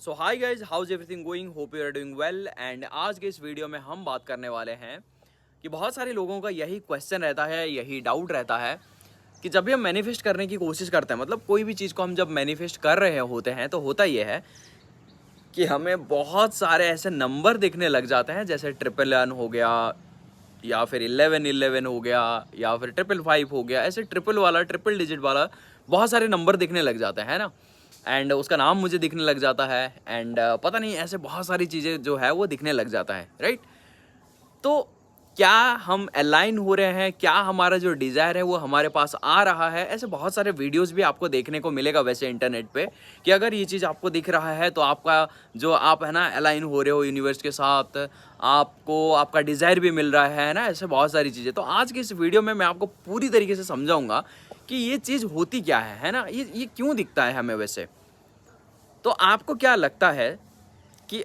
So hi guys, how's everything going, hope you are doing well. And आज के इस video में हम बात करने वाले हैं कि बहुत सारे लोगों का यही क्वेश्चन रहता है, यही डाउट रहता है कि जब भी हम मैनिफेस्ट करने की कोशिश करते हैं, मतलब कोई भी चीज़ को हम जब मैनिफेस्ट कर रहे होते हैं तो होता ये है कि हमें बहुत सारे ऐसे नंबर दिखने लग जाते हैं, जैसे 111 हो गया या फिर 1111 हो गया या फिर 555 हो गया। ऐसे ट्रिपल वाला, ट्रिपल डिजिट वाला बहुत सारे नंबर दिखने लग जाते हैं ना। एंड उसका नाम मुझे दिखने लग जाता है। एंड पता नहीं, ऐसे बहुत सारी चीज़ें जो है वो दिखने लग जाता है, राइट। तो क्या हम अलाइन हो रहे हैं, क्या हमारा जो डिज़ायर है वो हमारे पास आ रहा है? ऐसे बहुत सारे वीडियोस भी आपको देखने को मिलेगा वैसे इंटरनेट पे, कि अगर ये चीज़ आपको दिख रहा है तो आपका जो आप है ना अलाइन हो रहे हो यूनिवर्स के साथ, आपको आपका डिज़ायर भी मिल रहा है ना। ऐसे बहुत सारी चीज़ें। तो आज की इस वीडियो में मैं आपको पूरी तरीके से समझाऊंगा कि ये चीज़ होती क्या है ना, ये क्यों दिखता है हमें वैसे। तो आपको क्या लगता है कि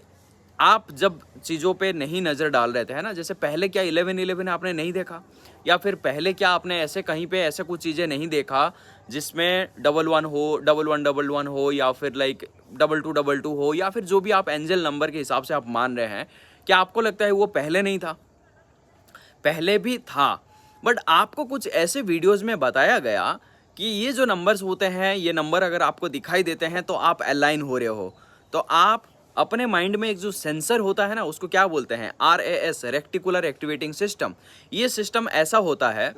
आप जब चीज़ों पे नहीं नज़र डाल रहे थे, है ना, जैसे पहले क्या 1111 आपने नहीं देखा, या फिर पहले क्या आपने ऐसे कहीं पे ऐसे कुछ चीज़ें नहीं देखा जिसमें 11 हो, 1111 हो, या फिर लाइक 2222 हो, या फिर जो भी आप एंजल नंबर के हिसाब से आप मान रहे हैं, क्या आपको लगता है वो पहले नहीं था? पहले भी था, बट आपको कुछ ऐसे वीडियोस में बताया गया कि ये जो नंबर्स होते हैं, ये नंबर अगर आपको दिखाई देते हैं तो आप अलाइन हो रहे हो। तो आप अपने माइंड में एक जो सेंसर होता है ना, उसको क्या बोलते हैं, RAS, रेक्टिकुलर एक्टिवेटिंग सिस्टम। ये सिस्टम ऐसा होता है,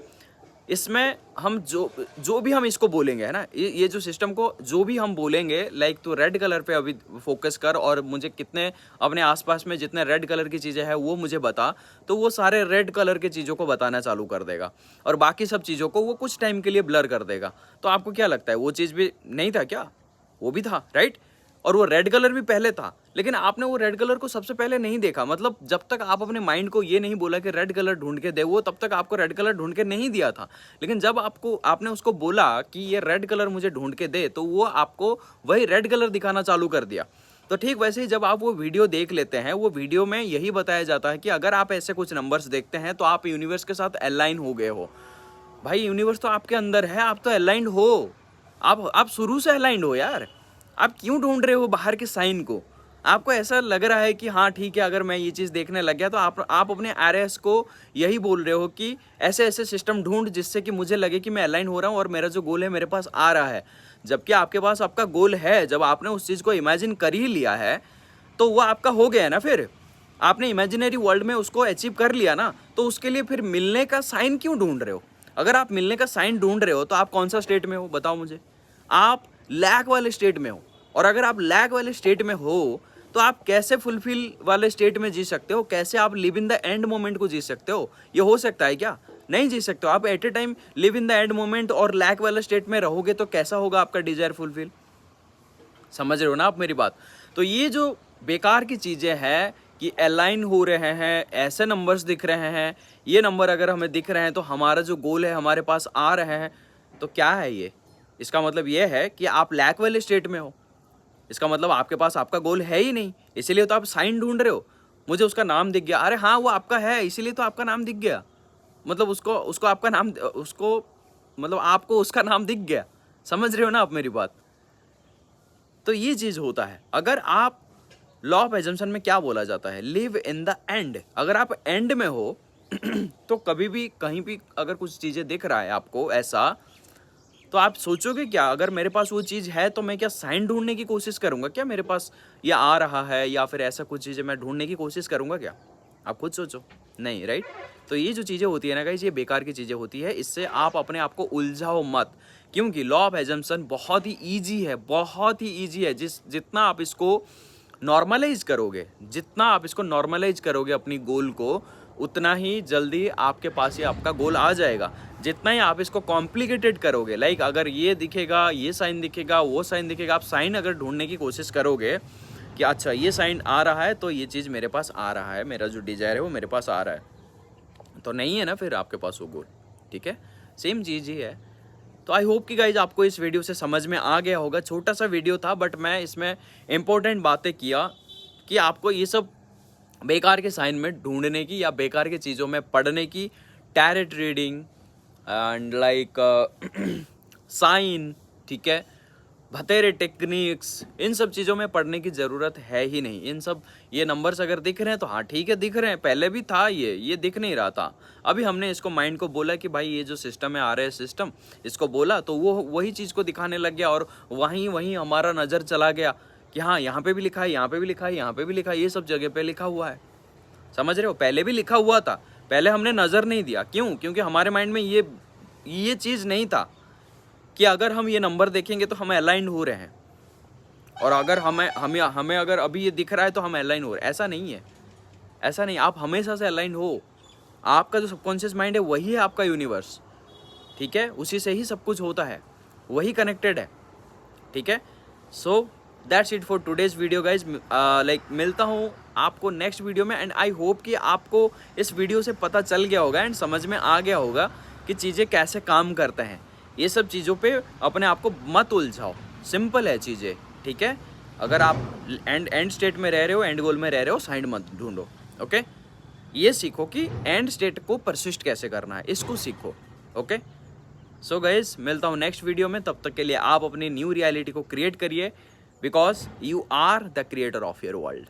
इसमें हम जो जो भी हम इसको बोलेंगे, है ना, ये जो सिस्टम को जो भी हम बोलेंगे, लाइक तो रेड कलर पे अभी फोकस कर और मुझे कितने अपने आसपास में जितने रेड कलर की चीज़ें हैं वो मुझे बता, तो वो सारे रेड कलर की चीज़ों को बताना चालू कर देगा और बाकी सब चीज़ों को वो कुछ टाइम के लिए ब्लर कर देगा। तो आपको क्या लगता है, वो चीज़ भी नहीं था क्या? वो भी था, राइट। और वो रेड कलर भी पहले था, लेकिन आपने वो रेड कलर को सबसे पहले नहीं देखा। मतलब जब तक आप अपने माइंड को ये नहीं बोला कि रेड कलर ढूंढ के दे, वो तब तक आपको रेड कलर ढूंढ के नहीं दिया था। लेकिन जब आपने उसको बोला कि ये रेड कलर मुझे ढूंढ के दे, तो वो आपको वही रेड कलर दिखाना चालू कर दिया। तो ठीक वैसे ही जब आप वो वीडियो देख लेते हैं, वो वीडियो में यही बताया जाता है कि अगर आप ऐसे कुछ नंबर्स देखते हैं तो आप यूनिवर्स के साथ अलाइन हो गए हो। भाई यूनिवर्स तो आपके अंदर है, आप तो अलाइंड हो। आप शुरू से अलाइंड हो यार। आप क्यों ढूंढ रहे हो बाहर के साइन को? आपको ऐसा लग रहा है कि हाँ ठीक है, अगर मैं ये चीज़ देखने लग गया तो आप अपने RS को यही बोल रहे हो कि ऐसे ऐसे सिस्टम ढूंढ जिससे कि मुझे लगे कि मैं अलाइन हो रहा हूँ और मेरा जो गोल है मेरे पास आ रहा है। जबकि आपके पास आपका गोल है, जब आपने उस चीज़ को इमेजिन कर ही लिया है तो वो आपका हो गया है ना। फिर आपने इमेजिनरी वर्ल्ड में उसको अचीव कर लिया ना, तो उसके लिए फिर मिलने का साइन क्यों ढूंढ रहे हो? अगर आप मिलने का साइन ढूंढ रहे हो तो आप कौन सा स्टेट में हो बताओ मुझे। आप लैक वाले स्टेट में हो। और अगर आप लैक वाले स्टेट में हो तो आप कैसे फुलफिल वाले स्टेट में जी सकते हो? कैसे आप live in the end moment को जी सकते हो? ये हो सकता है क्या? नहीं जी सकते हो। आप at a time live in the end moment और लैक वाले स्टेट में रहोगे तो कैसा होगा आपका डिजायर फुलफिल? समझ रहे हो ना आप मेरी बात? तो ये जो बेकार की चीज़ें हैं कि अलाइन हो रहे हैं, ऐसे नंबर्स दिख रहे हैं, ये नंबर अगर हमें दिख रहे हैं तो हमारा जो गोल है हमारे पास आ रहे हैं, तो क्या है ये? इसका मतलब ये है कि आप लैक वाले स्टेट में हो। इसका मतलब आपके पास आपका गोल है ही नहीं, इसीलिए तो आप साइन ढूंढ रहे हो। मुझे उसका नाम दिख गया, अरे हाँ वो आपका है, इसीलिए तो आपका नाम दिख गया। मतलब उसको उसको आपका नाम, उसको मतलब आपको उसका नाम दिख गया। समझ रहे हो ना आप मेरी बात? तो ये चीज़ होता है। अगर आप लॉ ऑफ एजम्पशन में क्या बोला जाता है, लिव इन द एंड। अगर आप एंड में हो तो कभी भी कहीं भी अगर कुछ चीज़ें दिख रहा है आपको ऐसा, तो आप सोचोगे क्या, अगर मेरे पास वो चीज़ है तो मैं क्या साइन ढूंढने की कोशिश करूंगा क्या? मेरे पास ये आ रहा है या फिर ऐसा कुछ चीज़ें मैं ढूंढने की कोशिश करूंगा क्या? आप खुद सोचो। नहीं, राइट। तो ये जो चीज़ें होती है ना गाइस, ये बेकार की चीज़ें होती है। इससे आप अपने आप को उलझाओ मत, क्योंकि लॉ ऑफ एजम्पशन बहुत ही ईजी है, बहुत ही ईजी है। जितना आप इसको नॉर्मलाइज करोगे, जितना आप इसको नॉर्मलाइज करोगे अपनी गोल को, उतना ही जल्दी आपके पास ये आपका गोल आ जाएगा। जितना ही आप इसको कॉम्प्लिकेटेड करोगे, लाइक अगर ये दिखेगा, ये साइन दिखेगा, वो साइन दिखेगा, आप साइन अगर ढूंढने की कोशिश करोगे कि अच्छा ये साइन आ रहा है तो ये चीज़ मेरे पास आ रहा है, मेरा जो डिजायर है वो मेरे पास आ रहा है, तो नहीं है ना फिर आपके पास वो गोल। ठीक है, सेम चीज़ ही है। तो आई होप कि गाइज आपको इस वीडियो से समझ में आ गया होगा। छोटा सा वीडियो था, बट मैं इसमें इंपॉर्टेंट बातें किया कि आपको ये सब बेकार के साइन में ढूंढने की या बेकार के चीज़ों में पढ़ने की, tarot reading and like sign, ठीक है, भतेरे टेक्निक्स, इन सब चीज़ों में पढ़ने की ज़रूरत है ही नहीं। इन सब ये नंबर्स अगर दिख रहे हैं तो हाँ ठीक है दिख रहे हैं, पहले भी था ये दिख नहीं रहा था। अभी हमने इसको माइंड को बोला कि भाई ये जो सिस्टम है RS सिस्टम, इसको बोला तो वो वही चीज़ को दिखाने लग गया और वहीं हमारा नज़र चला गया कि हाँ यहाँ पे भी लिखा है, यहाँ पे भी लिखा है, यहाँ पे भी लिखा है, ये सब जगह पे लिखा हुआ है। समझ रहे हो, पहले भी लिखा हुआ था, पहले हमने नज़र नहीं दिया। क्यों? क्योंकि हमारे माइंड में ये चीज़ नहीं था कि अगर हम ये नंबर देखेंगे तो हम अलाइंड हो रहे हैं, और अगर हमें अगर अभी ये दिख रहा है तो हम अलाइन हो रहे हैं। ऐसा नहीं है, ऐसा नहीं। आप हमेशा से अलाइन हो। आपका जो सबकॉन्शियस माइंड है वही है आपका यूनिवर्स, ठीक है, उसी से ही सब कुछ होता है, वही कनेक्टेड है, ठीक है। So that's it for today's video guys. Like मिलता हूँ आपको नेक्स्ट वीडियो में, एंड आई होप कि आपको इस वीडियो से पता चल गया होगा एंड समझ में आ गया होगा कि चीज़ें कैसे काम करते हैं। ये सब चीज़ों पे अपने आप को मत उलझाओ, सिंपल है चीज़ें, ठीक है। अगर आप एंड स्टेट में रह रहे हो, एंड गोल में रह रहे हो, साइड मत ढूंढो, ओके। ये सीखो कि एंड स्टेट को परसिस्ट कैसे करना है, इसको सीखो, ओके। सो गाइज मिलता हूँ नेक्स्ट वीडियो में। तब तक के लिए आप अपनी न्यू रियलिटी को क्रिएट करिए, because you are the creator of your world.